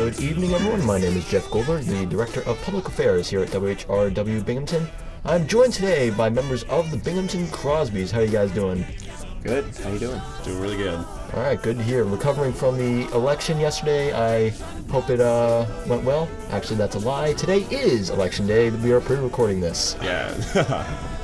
Good evening, everyone. My name is Jeff Goldberg, the Director of Public Affairs here at WHRW Binghamton. I'm joined today by members of the Binghamton Crosbys. How are you guys doing? Good. How you doing? Doing really good. All right, good to hear. Recovering from the election yesterday. I hope it went well. Actually, that's a lie. Today is Election Day. We are pre-recording this. Yeah.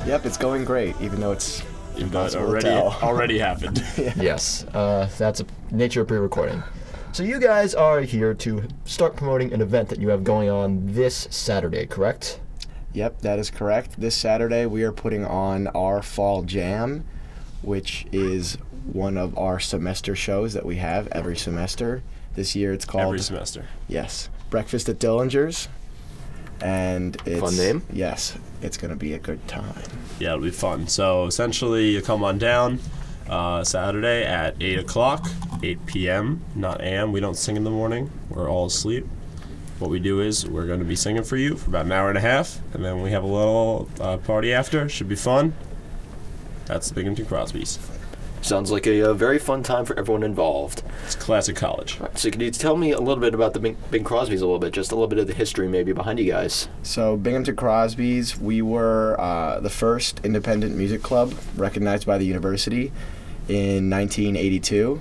Yep, it's going great, even though it's already happened. Yeah. Yes, that's a nature of pre-recording. So you guys are here to start promoting an event that you have going on this Saturday, correct? Yep, that is correct. This Saturday we are putting on our Fall Jam, which is one of our semester shows that we have every semester. This year it's called... Every semester. Yes. Breakfast at Dillinger's. And it's... Fun name? Yes. It's going to be a good time. Yeah, it'll be fun. So essentially you come on down Saturday at 8 o'clock, 8 p.m., not a.m. We don't sing in the morning. We're all asleep. What we do is we're going to be singing for you for about an hour and a half, and then we have a little party after. Should be fun. That's the Binghamton Crosbys. Sounds like a very fun time for everyone involved. It's classic college. Right, so can you tell me a little bit about the Bing Crosbys a little bit, just a little bit of the history maybe behind you guys? So Binghamton Crosbys, we were the first independent music club recognized by the university in 1982.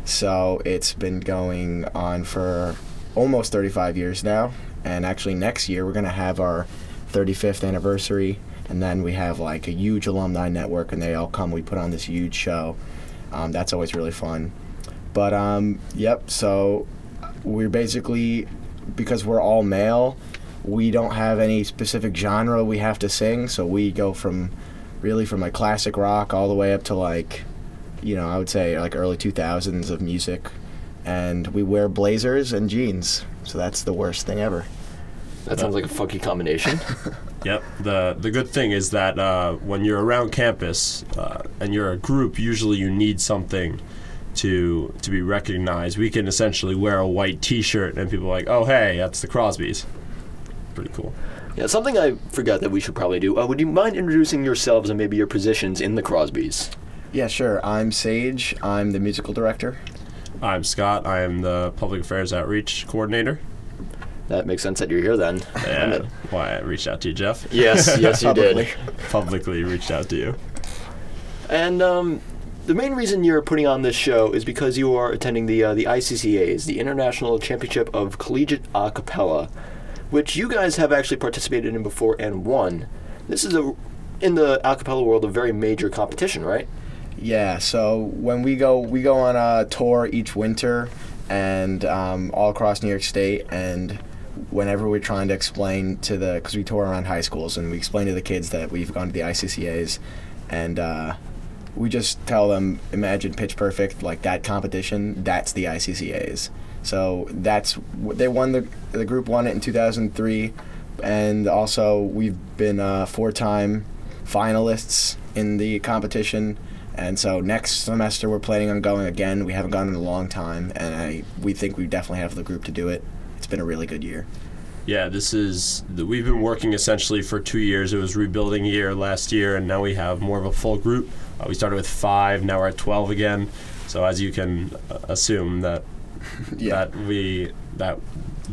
So it's been going on for almost 35 years now. And actually next year we're going to have our 35th anniversary. And then we have like a huge alumni network, and they all come. We put on this huge show. That's always really fun. But yep, so we're basically, because we're all male, we don't have any specific genre we have to sing. So we go from like classic rock all the way up to like, I would say like early 2000s of music. And we wear blazers and jeans. So that's the worst thing ever. That sounds like a funky combination. Yep. The good thing is that when you're around campus and you're a group, usually you need something to be recognized. We can essentially wear a white T-shirt and people are like, oh, hey, that's the Crosbys. Pretty cool. Yeah, something I forgot that we should probably do. Would you mind introducing yourselves and maybe your positions in the Crosbys? Yeah, sure. I'm Sage. I'm the musical director. I'm Scott. I am the Public Affairs Outreach Coordinator. That makes sense that you're here then. Yeah, why I reached out to you, Jeff. Yes, you did. Publicly reached out to you. And the main reason you're putting on this show is because you are attending the ICCAs, the International Championship of Collegiate A Cappella, which you guys have actually participated in before and won. This is, in the a cappella world, a very major competition, right? Yeah, so when we go on a tour each winter and all across New York State, and whenever we're trying to explain because we tour around high schools, and we explain to the kids that we've gone to the ICCAs, and we just tell them, imagine Pitch Perfect, like that competition, that's the ICCAs. So they won, the group won it in 2003, and also we've been 4-time finalists in the competition. And so next semester we're planning on going again. We haven't gone in a long time, and we think we definitely have the group to do it. It's been a really good year. Yeah, we've been working essentially for 2 years. It was rebuilding year last year, and now we have more of a full group. We started with 5, now we're at 12 again. So as you can assume that that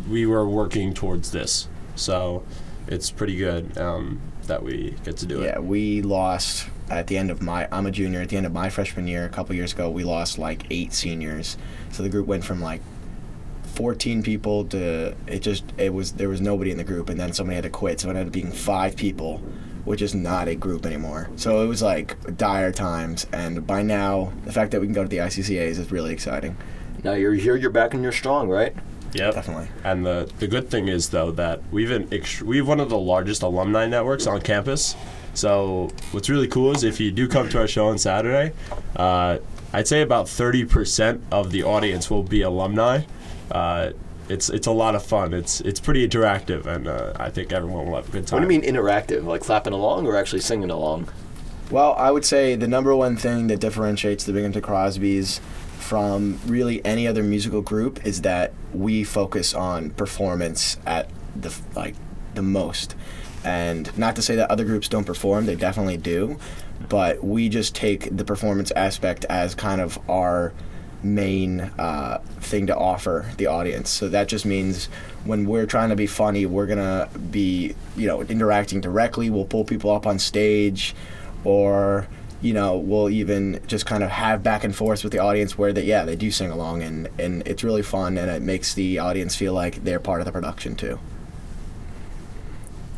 we were working towards this. So it's pretty good that we get to do it. Yeah, we lost at the end of I'm a junior. At the end of my freshman year, a couple years ago, we lost like 8 seniors. So the group went from like 14 people to there was nobody in the group, and then somebody had to quit, so it ended up being 5 people, which is not a group anymore. So it was like dire times, and by now the fact that we can go to the ICCAs is really exciting. Now you're here, you're back, and you're strong, right? Yep. Definitely. And the good thing is, though, that we've one of the largest alumni networks on campus. So what's really cool is if you do come to our show on Saturday, I'd say about 30% of the audience will be alumni. It's a lot of fun. It's pretty interactive, and I think everyone will have a good time. What do you mean interactive? Like clapping along or actually singing along? Well, I would say the number one thing that differentiates the Binghamton Crosbys from really any other musical group is that we focus on performance at the most. And not to say that other groups don't perform, they definitely do, but we just take the performance aspect as kind of our main thing to offer the audience. So that just means when we're trying to be funny, we're gonna be, interacting directly. We'll pull people up on stage, or we'll even just kind of have back and forth with the audience where they do sing along, and it's really fun, and it makes the audience feel like they're part of the production too.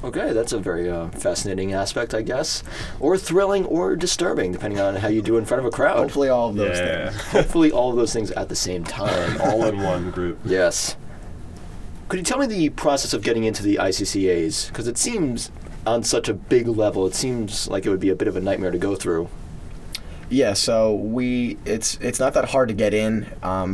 Okay, that's a very fascinating aspect, I guess. Or thrilling or disturbing, depending on how you do in front of a crowd. Hopefully all of those things. Hopefully all of those things at the same time. All in one group. Yes. Could you tell me the process of getting into the ICCAs? Because it seems, on such a big level, it seems like it would be a bit of a nightmare to go through. Yeah, so it's not that hard to get in.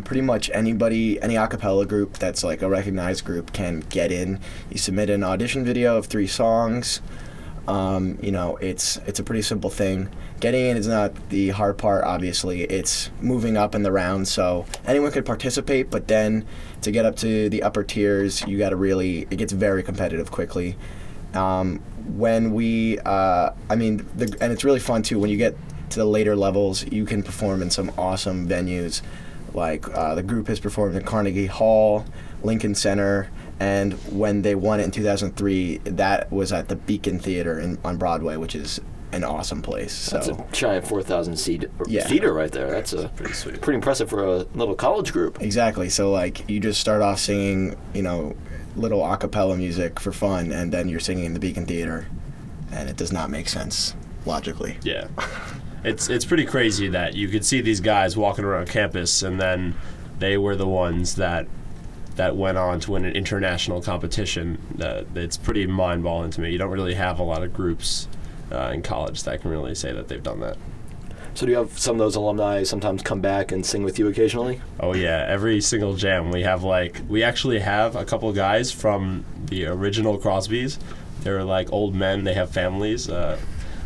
Pretty much any a cappella group that's like a recognized group can get in. You submit an audition video of 3 songs. It's a pretty simple thing. Getting in is not the hard part, obviously. It's moving up in the round, so anyone could participate, but then to get up to the upper tiers, it gets very competitive quickly. And it's really fun too when you get to the later levels. You can perform in some awesome venues, like the group has performed in Carnegie Hall, Lincoln Center, and when they won it in 2003, that was at the Beacon Theater on Broadway, which is an awesome place. That's a giant 4,000 seater right there. That's pretty sweet. Pretty impressive for a little college group. Exactly. So you just start off singing, little a cappella music for fun, and then you're singing in the Beacon Theater, and it does not make sense logically. Yeah. It's pretty crazy that you could see these guys walking around campus, and then they were the ones that went on to win an international competition. It's pretty mind-boggling to me. You don't really have a lot of groups in college that can really say that they've done that. So do you have some of those alumni sometimes come back and sing with you occasionally? Oh yeah, every single jam we actually have a couple guys from the original Crosbys. They're old men, they have families.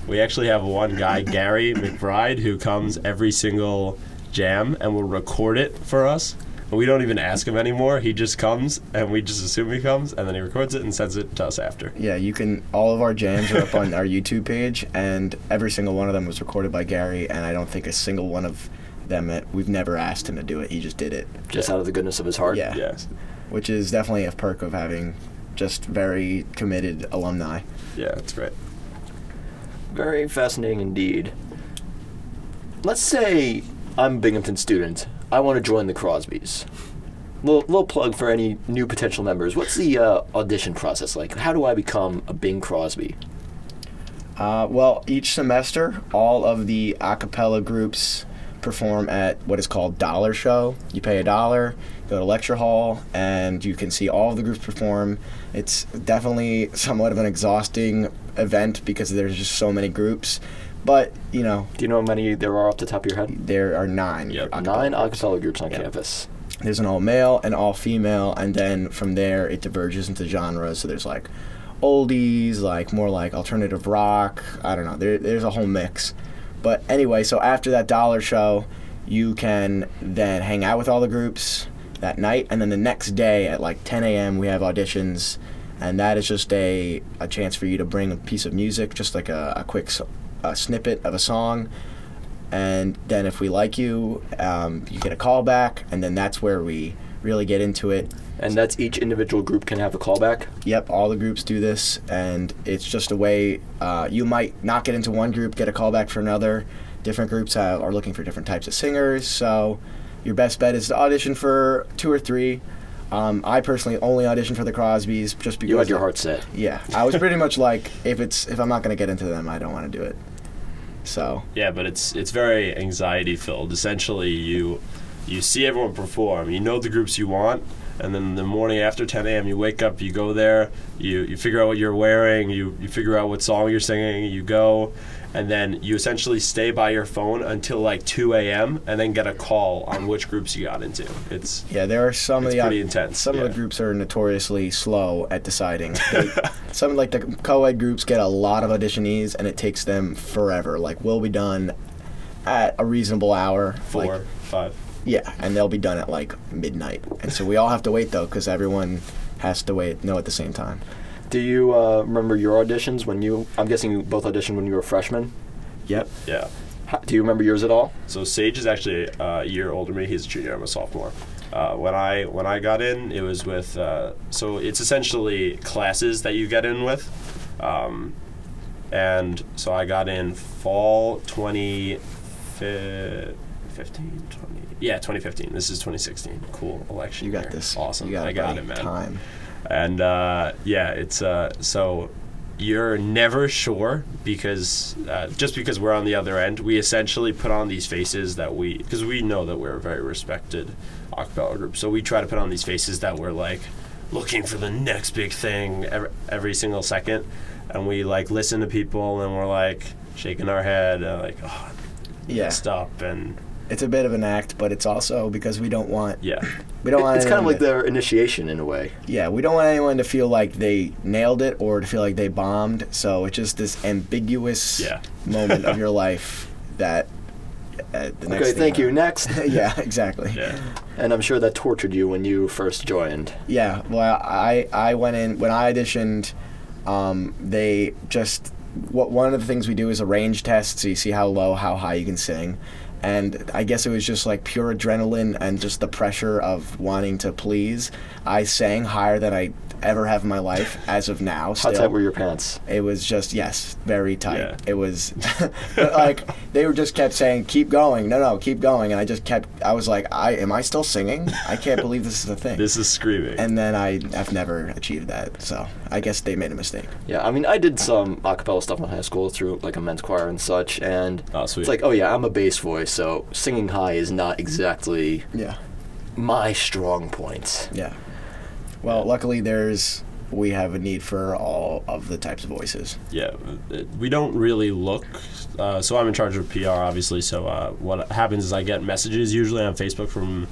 We actually have one guy, Gary McBride, who comes every single jam and will record it for us. And we don't even ask him anymore. He just comes, and we just assume he comes, and then he records it and sends it to us after. Yeah, all of our jams are up on our YouTube page, and every single one of them was recorded by Gary, and I don't think a single one of them, we've never asked him to do it. He just did it. Just out of the goodness of his heart? Yeah. Yes. Which is definitely a perk of having just very committed alumni. Yeah, that's great. Very fascinating indeed. Let's say I'm a Binghamton student. I want to join the Crosbys. Little plug for any new potential members. What's the audition process like? How do I become a Bing Crosby? Well, each semester, all of the a cappella groups perform at what is called Dollar Show. You pay $1, go to lecture hall, and you can see all of the groups perform. It's definitely somewhat of an exhausting event because there's just so many groups. But, Do you know how many there are off the top of your head? There are 9. Yep. 9 a cappella groups on campus. There's an all-male and all-female, and then from there it diverges into genres. So there's oldies, more alternative rock. I don't know. There's a whole mix. But anyway, so after that Dollar Show, you can then hang out with all the groups that night, and then the next day at 10 a.m. we have auditions, and that is just a chance for you to bring a piece of music, just a quick snippet of a song, and then if we like you, you get a call back, and then that's where we really get into it. And that's each individual group can have a callback? Yep, all the groups do this, and it's just a way, you might not get into one group, get a callback for another. Different groups are looking for different types of singers, so your best bet is to audition for 2 or 3. I personally only auditioned for the Crosbys just because... You had your heart set. Yeah, I was pretty much if I'm not going to get into them, I don't want to do it. So... Yeah, but it's very anxiety-filled. Essentially, you see everyone perform, you know the groups you want, and then the morning after 10 a.m. you wake up, you go there, you figure out what you're wearing, you figure out what song you're singing, you go, and then you essentially stay by your phone until like 2 a.m. and then get a call on which groups you got into. There are some of the pretty intense. Some of the groups are notoriously slow at deciding. Some like the co-ed groups get a lot of auditionees, and it takes them forever. Like, we'll be done at a reasonable hour. 4, 5. Yeah, and they'll be done at like midnight. And so we all have to wait, though, because everyone has to know at the same time. Do you remember your auditions I'm guessing you both auditioned when you were freshmen? Yep. Yeah. Do you remember yours at all? So Sage is actually a year older than me. He's a junior. I'm a sophomore. When I got in, it was with so it's essentially classes that you get in with, and so I got in fall 2015. This is 2016. Cool election. You got year. this. Awesome. You got I got it, man. time. And it's so you're never sure because just because we're on the other end, we essentially put on these faces because we know that we're a very respected a cappella group, so we try to put on these faces that we're like looking for the next big thing every single second, and we like listen to people and we're like shaking our head like, oh, messed up. And it's a bit of an act, but it's also because we don't want it's kind of like their initiation in a way. Yeah, we don't want anyone to feel like they nailed it or to feel like they bombed, so it's just this ambiguous moment of your life that the next okay, thank you. Next. Yeah, exactly. Yeah. And I'm sure that tortured you when you first joined. Yeah, well, I went in, when I auditioned, they just, one of the things we do is a range test, so you see how low, how high you can sing. And I guess it was just like pure adrenaline and just the pressure of wanting to please. I sang higher than I ever have in my life as of now. How tight were your pants? It was just, yes, very tight. Yeah. It was, but like, they were just kept saying, keep going. No, keep going. And I was like, am I still singing? I can't believe this is a thing. This is screaming. And then I've never achieved that. So I guess they made a mistake. Yeah, I mean, I did some a cappella stuff in high school through like a men's choir and such. And sweet. It's like, oh yeah, I'm a bass voice, so singing high is not exactly my strong point. Yeah. Well, luckily we have a need for all of the types of voices. Yeah, we don't really look. So I'm in charge of PR, obviously. So what happens is I get messages usually on Facebook from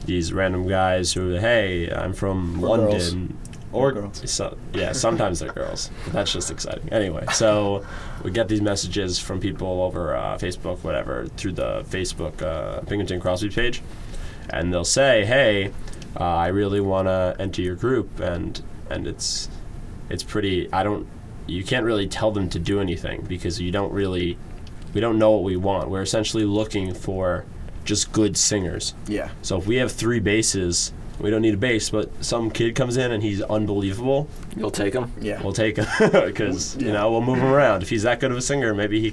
these random guys who, hey, I'm from London. Or girls. Sometimes they're girls. But that's just exciting. Anyway, so we get these messages from people over Facebook, whatever, through the Facebook Binghamton Crosbys page. And they'll say, hey, I really want to enter your group, and it's pretty, you can't really tell them to do anything because we don't know what we want. We're essentially looking for just good singers. Yeah. So if we have 3 basses, we don't need a bass, but some kid comes in and he's unbelievable. You'll take him? Yeah. We'll take him because, we'll move him around. If he's that good of a singer, maybe he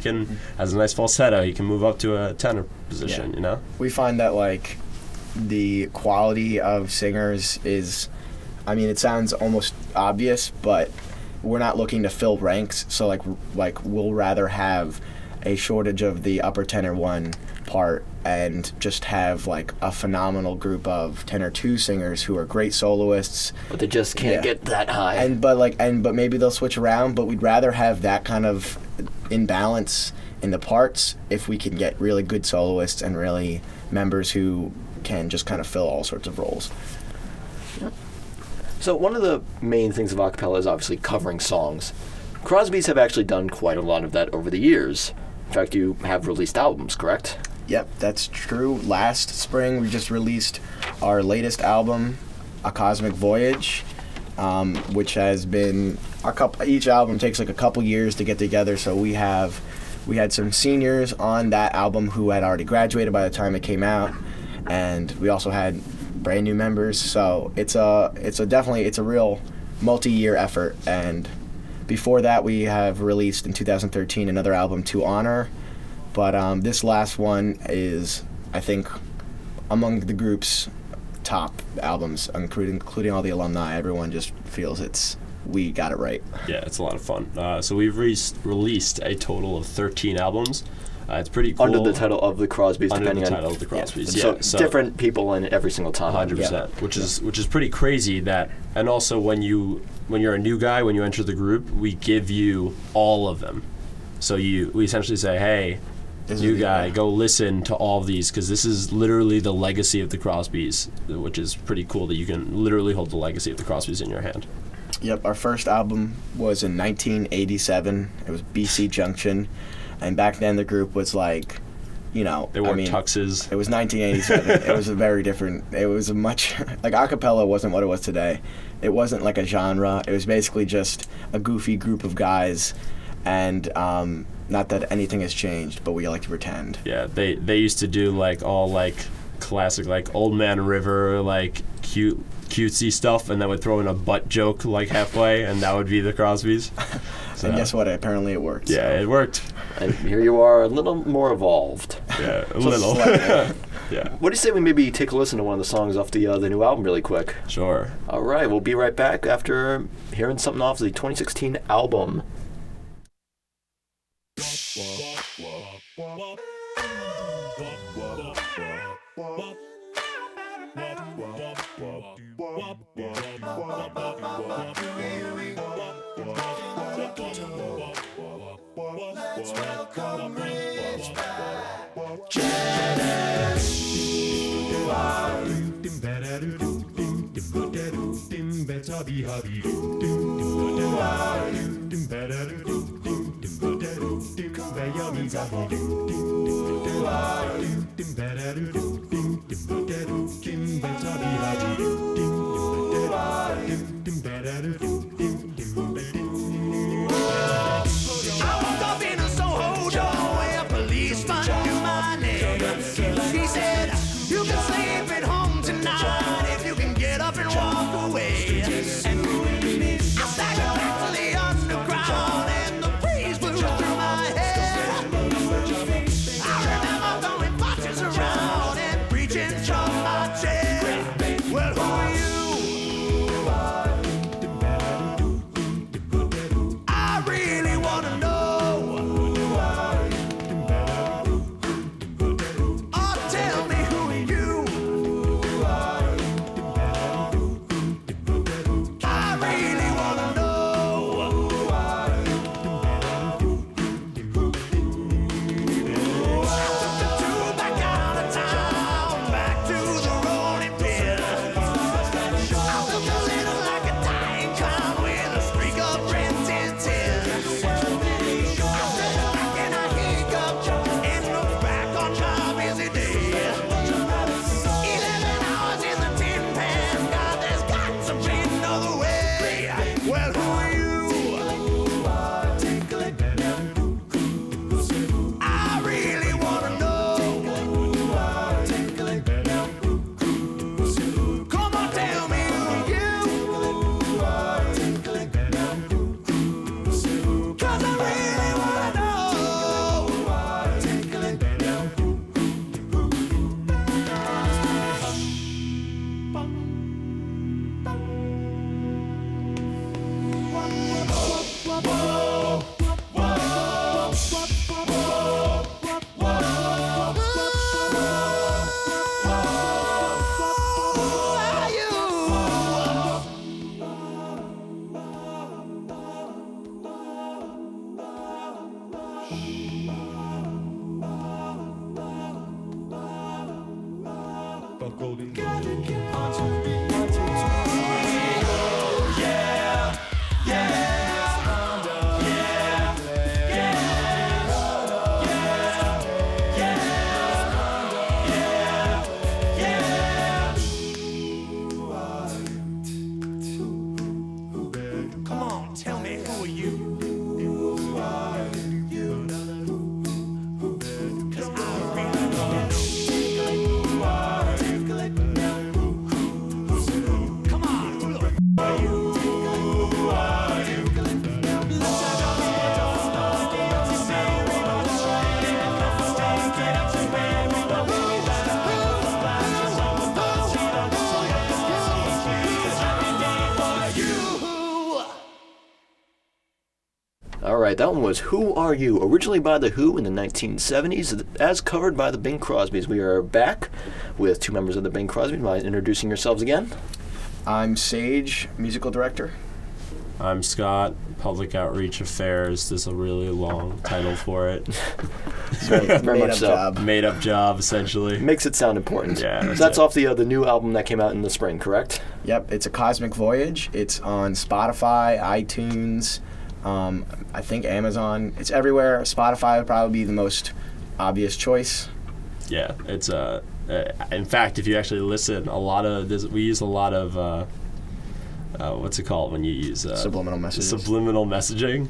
has a nice falsetto, he can move up to a tenor position, We find that, like, the quality of singers is, I mean, it sounds almost obvious, but we're not looking to fill ranks. So like we'll rather have a shortage of the upper tenor 1 part and just have like a phenomenal group of tenor 2 singers who are great soloists, but they just can't get that high. But maybe they'll switch around. But we'd rather have that kind of imbalance in the parts if we can get really good soloists and really members who can just kind of fill all sorts of roles. Yep. So one of the main things of a cappella is obviously covering songs. Crosbys have actually done quite a lot of that over the years. In fact, you have released albums, correct? Yep, that's true. Last spring, we just released our latest album, A Cosmic Voyage, which has been each album takes like a couple years to get together. So we had some seniors on that album who had already graduated by the time it came out, and we also had brand new members. So it's a real multi-year effort. And before that, we have released in 2013 another album, To Honor. But this last one is, I think, among the group's top albums, including all the alumni. Everyone just feels we got it right. Yeah, it's a lot of fun. So we've released a total of 13 albums. It's pretty cool. Under the title of the Crosbys, Under depending the on title of the Crosbys, So different people in it every single time. 100%, which is pretty crazy. That, and also when you're a new guy, when you enter the group, we give you all of them. So we essentially say, hey, new guy, go listen to all of these, because this is literally the legacy of the Crosbys, which is pretty cool that you can literally hold the legacy of the Crosbys in your hand. Yep, our first album was in 1987. It was BC Junction, and back then the group was like, you know, They wore tuxes. It was 1987. It was a very different. It was a much like acapella wasn't what it was today. It wasn't like a genre. It was basically just a goofy group of guys, and not that anything has changed, but we like to pretend. Yeah, they used to do like all like classic like Old Man River, like cutesy stuff, and then would throw in a butt joke like halfway, and that would be the Crosbys. So, and guess what? Apparently it worked. Yeah, so. It worked. And here you are, a little more evolved. Yeah, a little. Yeah. What do you say we maybe take a listen to one of the songs off the new album really quick? Sure. All right, we'll be right back after hearing something off the 2016 album. Let's welcome Rich back. I woke up in a Soho doorway, a policeman knew my name. He said, you can sleep at home tonight if you can get up and walk away. And I staggered back to the underground and the breeze blew through my hair. I remember throwing punches around and reaching from my chair. Well, who are you? I really wanna know. Oh, tell me who are you? I really wanna know. I took the tube back out of town, back to the rolling pin. I felt a little like a dying clown with a streak of red tinted. I stepped back and I hiccuped and looked back on my busy day. 11 hours in the tin pan, God, there's got to be another way. Well, who are you? I really wanna know. Come on, tell me who are you? 'Cause I really wanna know. Who are you? Come on, tell me who are you? 'Cause I really wanna know. that one was Who Are You? Originally by The Who in the 1970s, as covered by the Bing Crosbys. We are back with two members of the Bing Crosbys. Mind introducing yourselves again? I'm Sage, musical director. I'm Scott, Public Outreach Affairs. There's a really long title for it. Very much so. Made up job, essentially. Makes it sound important. Yeah, that's off the new album that came out in the spring, correct? Yep, it's A Cosmic Voyage. It's on Spotify, iTunes, I think Amazon. It's everywhere. Spotify would probably be the most obvious choice. Yeah, it's in fact, if you actually listen, we use a lot of what's it called when you use Subliminal messages. Subliminal messaging.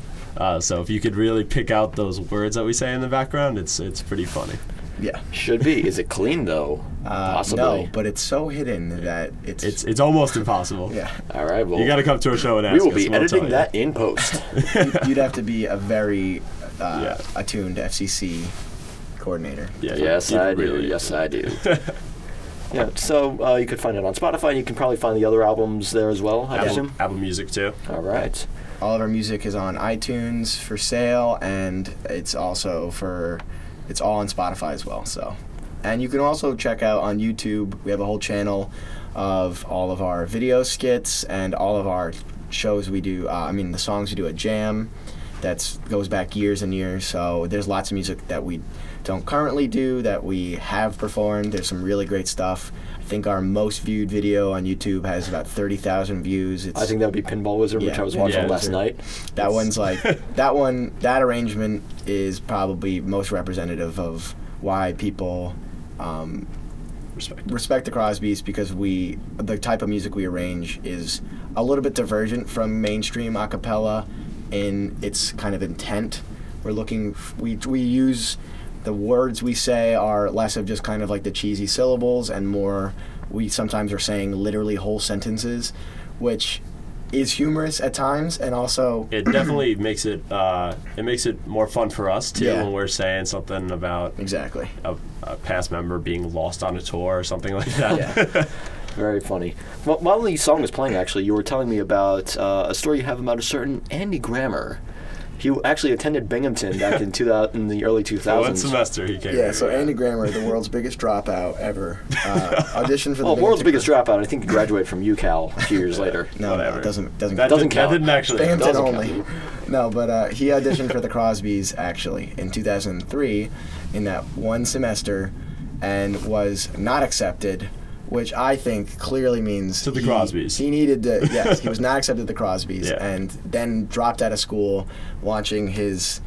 So if you could really pick out those words that we say in the background, it's pretty funny. Yeah. Should be. Is it clean though? Possibly. No, but it's so hidden that It's almost impossible. Yeah. All right. Well, You got to come to a show and ask we will us, be and we'll editing tell you. that in post. You'd have to be a very Yeah. attuned FCC coordinator. Yeah, Yes, you'd I do. really- Yes, I do. Yeah, so you could find it on Spotify. You can probably find the other albums there as well, I assume. Apple Music too. All right. All of our music is on iTunes for sale, and it's all on Spotify as well. So, and you can also check out on YouTube. We have a whole channel of all of our video skits and all of our shows we do. The songs we do at Jam. That goes back years and years. So there's lots of music that we don't currently do that we have performed. There's some really great stuff. I think our most viewed video on YouTube has about 30,000 views. I think that would be Pinball Wizard, which Yeah, I was watching Pinball last Wizard. night. That one's like that arrangement is probably most representative of why people respect the Crosbys, because the type of music we arrange is a little bit divergent from mainstream a cappella in its kind of intent. We use the words we say are less of just kind of like the cheesy syllables, and more we sometimes are saying literally whole sentences, which is humorous at times, and also It definitely makes it more fun for us too, Yeah. when we're saying something about exactly. a past member being lost on a tour or something like that. Yeah. Very funny. Well, while the song was playing, actually, you were telling me about a story you have about a certain Andy Grammer. He actually attended Binghamton back in the early 2000s. One semester he came Yeah, here. so Andy Grammer, the world's biggest dropout ever, auditioned for the World's Binghamton biggest dropout. I think he graduated from UCal a few years later. No, Whatever. it doesn't That Doesn't count. That didn't actually. Binghamton doesn't only. No, but he auditioned for the Crosbys actually in 2003 in that one semester, and was not accepted, which I think clearly means To the Crosbys. He needed to. Yes, he was not accepted to the Crosbys, Yeah. and then dropped out of school, launching his,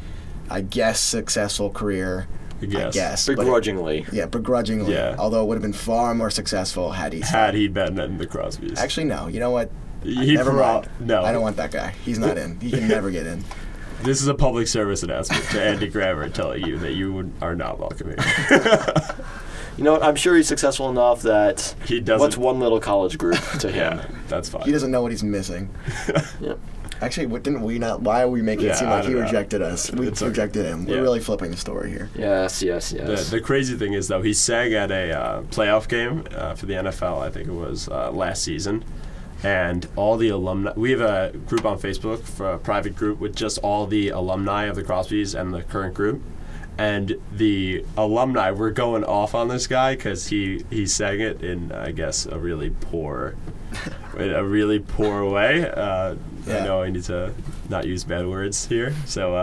I guess, successful career. I guess. but- Begrudgingly. Yeah, begrudgingly. Yeah. Although it would have been far more successful had he. Had he been in the Crosbys. Actually, no. You know what? He Never mind. No. I don't want that guy. He's not in. He can never get in. This is a public service announcement to Andy Grammer telling you that you are not welcome here. You know what? I'm sure he's successful enough that He doesn't. what's one little college group to him? Yeah, that's fine. He doesn't know what he's missing. Yep. Actually, didn't we not? Why are we making Yeah, it seem I like he don't know. rejected us? We It's okay. rejected him. We're Yeah. really flipping the story here. Yes. The crazy thing is, though, he sang at a playoff game for the NFL, I think it was last season, and all the alumni. We have a group on Facebook, for a private group, with just all the alumni of the Crosbys and the current group. And the alumni were going off on this guy because he sang it in, I guess, a really poor way. Yeah. I know I need to not use bad words here, so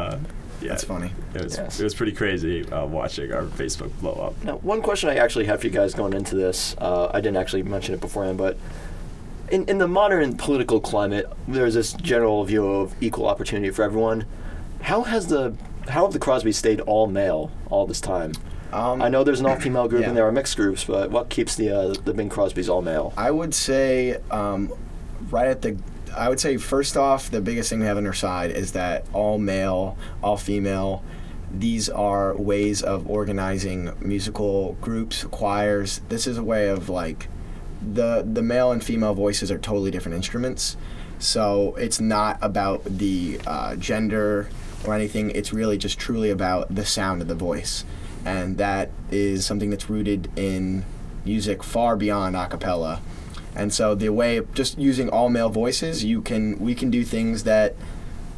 yeah, That's funny. It was pretty crazy watching our Facebook blow up. Now, one question I actually have for you guys going into this, I didn't actually mention it beforehand, but in the modern political climate, there's this general view of equal opportunity for everyone. How have the Crosbys stayed all male all this time? I know there's an all-female group yeah. and there are mixed groups, but what keeps the Bing Crosbys all male? I would say, I would say first off, the biggest thing we have on our side is that all male, all female. These are ways of organizing musical groups, choirs. This is a way of like, the male and female voices are totally different instruments. So it's not about the gender or anything. It's really just truly about the sound of the voice. And that is something that's rooted in music far beyond a cappella. And so the way of just using all male voices, we can do things that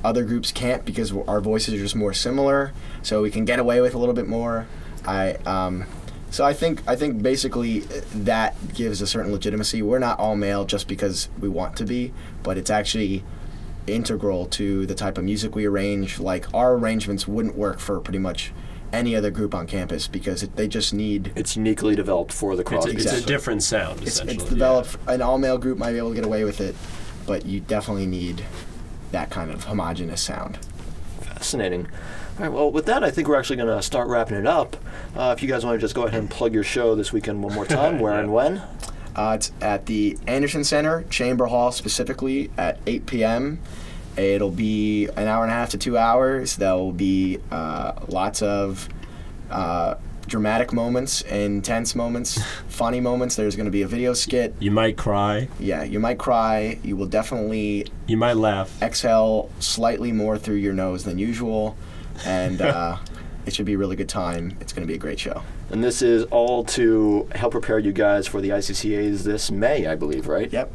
other groups can't because our voices are just more similar, so we can get away with a little bit more. So I think basically that gives a certain legitimacy. We're not all male just because we want to be, but it's actually integral to the type of music we arrange. Like, our arrangements wouldn't work for pretty much any other group on campus because they just need... It's uniquely developed for the Crosbys. It's a different sound, essentially. It's developed. An all-male group might be able to get away with it, but you definitely need that kind of homogenous sound. Fascinating. All right, well, with that, I think we're actually going to start wrapping it up. If you guys want to just go ahead and plug your show this weekend one more time, where and when? It's at the Anderson Center, Chamber Hall specifically, at 8 p.m. It'll be an hour and a half to 2 hours. There will be lots of dramatic moments, intense moments, funny moments. There's going to be a video skit. You might cry. Yeah, you might cry. You will definitely... You might laugh. Exhale slightly more through your nose than usual. And it should be a really good time. It's going to be a great show. And this is all to help prepare you guys for the ICCAs this May, I believe, right? Yep.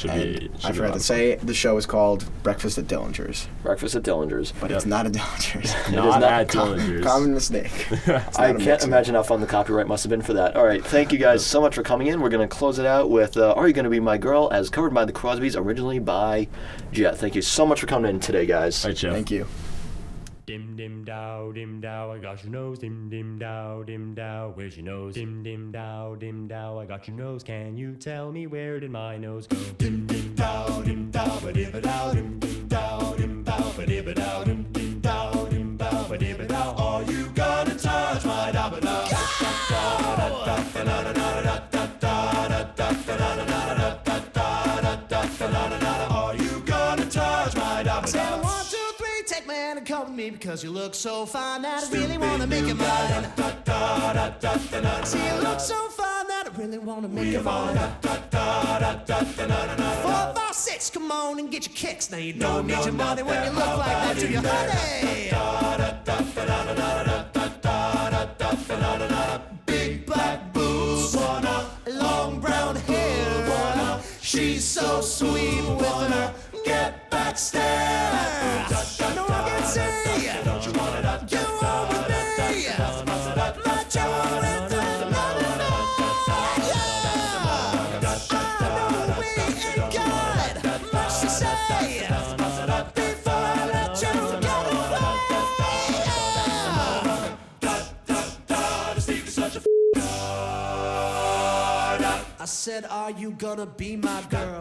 I forgot to say, the show is called Breakfast at Dillinger's. Breakfast at Dillinger's. But it's not a Dillinger's. Not at Dillinger's. Common mistake. I can't imagine how fun the copyright must have been for that. All right, thank you guys so much for coming in. We're going to close it out with Are You Gonna Be My Girl, as covered by the Crosbys, originally by Jet. Thank you so much for coming in today, guys. All right, Jeff. Thank you. Dim dim dow, I got your nose. Dim dim dow, where's your nose? Dim dim dow, I got your nose. Can you tell me where did my nose go? Dim dim dow, ba dibba dow, dim dow, ba dibba dow, dim dow, ba dibba dow. Are you gonna touch my da ba da? Are you gonna touch my da ba da? 1, 2, 3, take my hand and come with me because you look so fine that I really wanna make you mine. See, you look so fine that I really wanna make you mine. 4, 5, 6, come on and get your kicks. Now you don't need your money when you look like that, do you, honey? Big black boots, long brown hair. She's so sweet with her get back stare. No one can see you want with me, but you want it. I said, are you gonna be my girl?